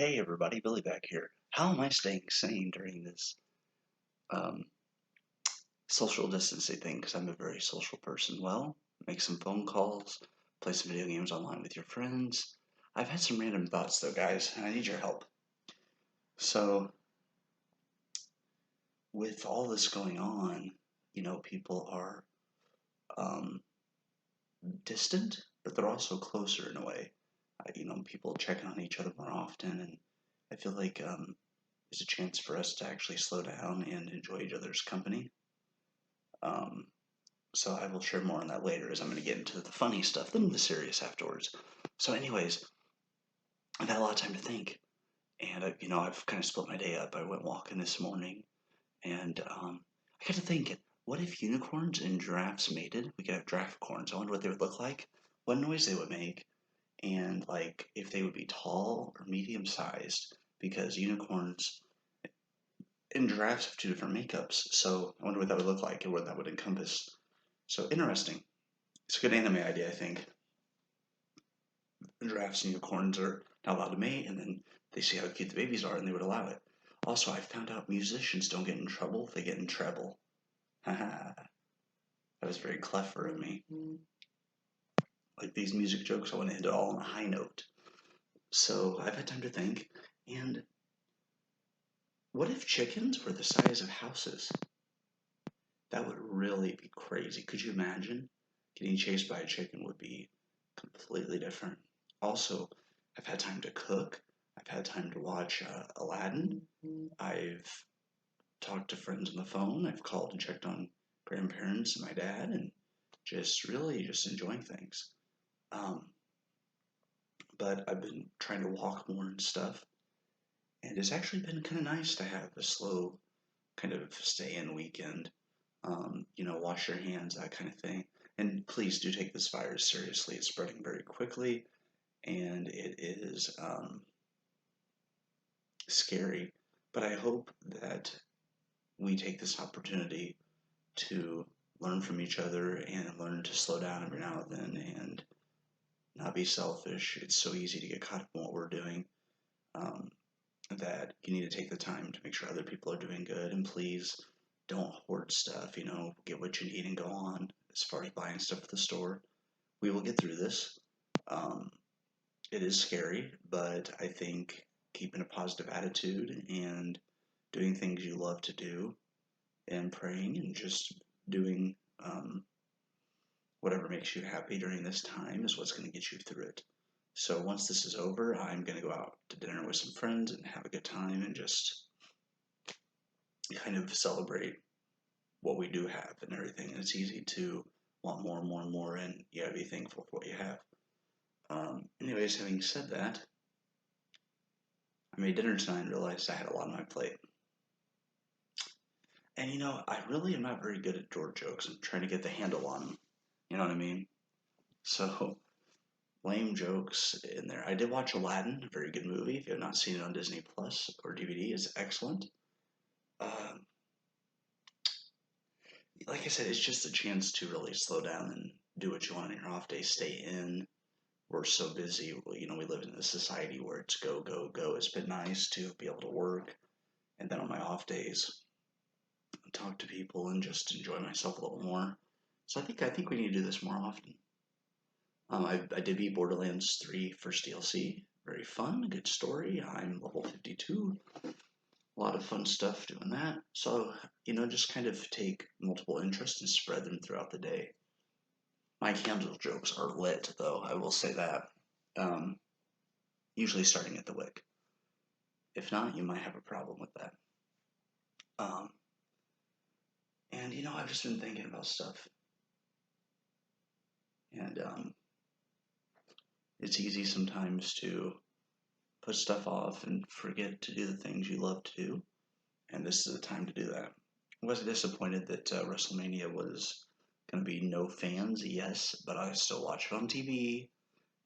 Hey everybody, Billy back here. How am I staying sane during this um, social distancing thing? Because I'm a very social person. Well, make some phone calls, play some video games online with your friends. I've had some random thoughts though, guys, and I need your help. So, with all this going on, people are um, distant, but they're also closer in a way. People checking on each other more often, and I feel like there's a chance for us to actually slow down and enjoy each other's company. Um, so I will share more on that later as I'm going to get into the funny stuff, then the serious afterwards. So, anyways, I've had a lot of time to think, and I've kind of split my day up. I went walking this morning, and I got to thinking, what if unicorns and giraffes mated? We could have giraffe-corns. I wonder what they would look like, what noise they would make, and like if they would be tall or medium-sized, because unicorns and giraffes have two different makeups. So I wonder what that would look like and what that would encompass. So interesting. It's a good anime idea, I think. Giraffes and unicorns are not allowed to mate, and then they see how cute the babies are, and they would allow it. Also, I found out musicians don't get in trouble; they get in treble. Haha, that was very clever of me. Like these music jokes, I want to end it all on a high note. So I've had time to think, and what if chickens were the size of houses? That would really be crazy. Could you imagine? Getting chased by a chicken would be completely different. Also, I've had time to cook. I've had time to watch Aladdin. I've talked to friends on the phone. I've called and checked on grandparents and my dad, and just really just enjoying things. Um, but I've been trying to walk more and stuff, and it's actually been kind of nice to have a slow kind of stay in weekend. Wash your hands, that kind of thing. And please do take this virus seriously. It's spreading very quickly, and it is scary. But I hope that we take this opportunity to learn from each other and learn to slow down every now and then and not be selfish. It's so easy to get caught up in what we're doing um, that you need to take the time to make sure other people are doing good. And please don't hoard stuff. Get what you need and go on. As far as buying stuff at the store, we will get through this. Um, it is scary, but I think keeping a positive attitude and doing things you love to do and praying and just doing whatever makes you happy during this time is what's going to get you through it. So once this is over, I'm going to go out to dinner with some friends and have a good time and just kind of celebrate what we do have and everything. And it's easy to want more and more and more, and you gotta be thankful for what you have. Anyways, having said that, I made dinner tonight and realized I had a lot on my plate. And I really am not very good at door jokes. I'm trying to get the handle on them. You know what I mean? So, lame jokes in there. I did watch Aladdin, a very good movie. If you have not seen it on Disney Plus or DVD, it's excellent. Um, like I said, it's just a chance to really slow down and do what you want on your off day. Stay in. We're so busy. We live in a society where it's go, go, go. It's been nice to be able to work, and then on my off days, talk to people and just enjoy myself a little more. So I think we need to do this more often. I did beat Borderlands 3 first DLC. Very fun, good story. I'm level 52. A lot of fun stuff doing that. So, just kind of take multiple interests and spread them throughout the day. My candle jokes are lit, though, I will say that. Um, Usually starting at the wick. If not, you might have a problem with that. Um, and, I've just been thinking about stuff. And it's easy sometimes to put stuff off and forget to do the things you love to do. And this is the time to do that. I was disappointed that WrestleMania was going to be no fans, yes, but I still watch it on TV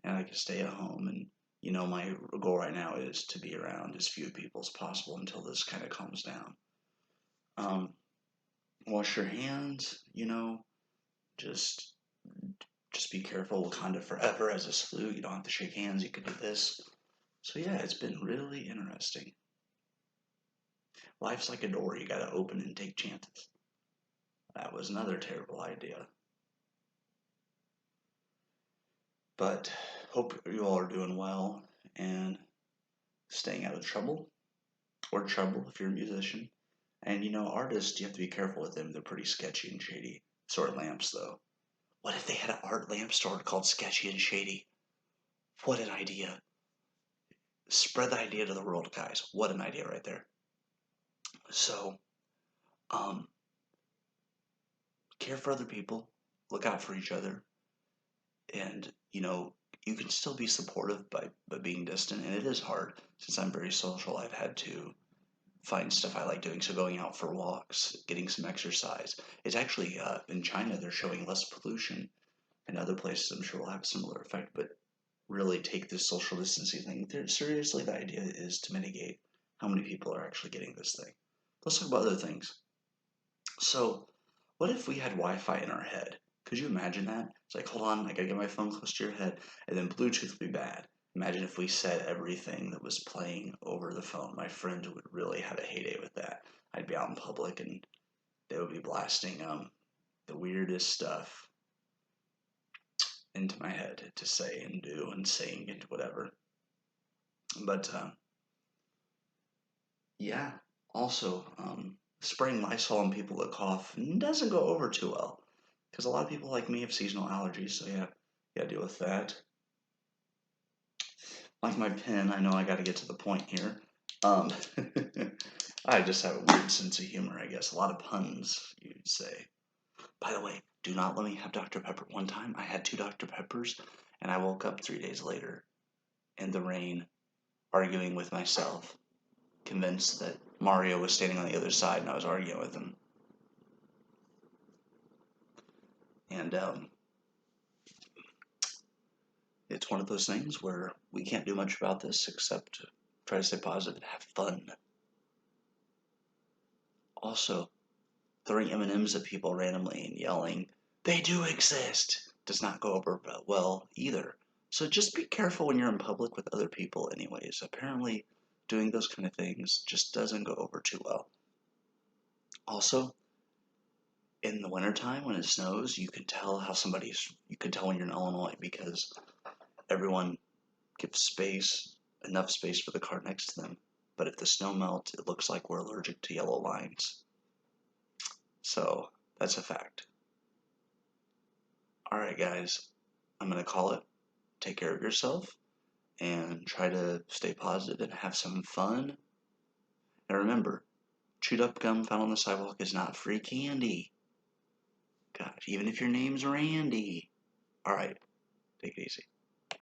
and I can stay at home. And, my goal right now is to be around as few people as possible until this kind of calms down. Um, Wash your hands, just just be careful. Wakanda forever as a salute. You don't have to shake hands. You can do this. So yeah, it's been really interesting. Life's like a door, you gotta open and take chances. That was another terrible idea. But hope you all are doing well and staying out of trouble, or trouble if you're a musician. And artists, you have to be careful with them. They're pretty sketchy and shady. So are lamps, though. What if they had an art lamp store called Sketchy and Shady? What an idea. Spread the idea to the world, guys. What an idea right there. So, um, care for other people, look out for each other, and you can still be supportive by being distant. And it is hard since I'm very social. I've had to find stuff I like doing. So going out for walks, getting some exercise. It's actually in China they're showing less pollution, and other places I'm sure will have a similar effect. But really take this social distancing thing seriously. The idea is to mitigate how many people are actually getting this thing. Let's talk about other things. So, what if we had Wi-Fi in our head? Could you imagine that? It's like, hold on, I gotta get my phone close to your head, and then Bluetooth would be bad. Imagine if we said everything that was playing over the phone. My friend would really have a heyday with that. I'd be out in public and they would be blasting the weirdest stuff into my head to say and do and sing and whatever. But yeah, also spraying Lysol on people that cough doesn't go over too well because a lot of people like me have seasonal allergies. So yeah, gotta deal with that. Like my pen, I know I got to get to the point here. Um, I just have a weird sense of humor, I guess. A lot of puns, you'd say. By the way, do not let me have Dr. Pepper. One time I had 2 Dr. Peppers and I woke up 3 days later in the rain arguing with myself, convinced that Mario was standing on the other side and I was arguing with him. And it's one of those things where we can't do much about this except try to stay positive and have fun. Also, throwing M&Ms at people randomly and yelling, "They do exist," does not go over well either. So just be careful when you're in public with other people anyways. Apparently, doing those kind of things just doesn't go over too well. Also, in the wintertime when it snows, you can tell when you're in Illinois because everyone gives enough space for the car next to them. But if the snow melts, it looks like we're allergic to yellow lines. So that's a fact. Alright, guys, I'm going to call it. Take care of yourself and try to stay positive and have some fun. And remember, chewed up gum found on the sidewalk is not free candy. Gosh, even if your name's Randy. Alright, take it easy.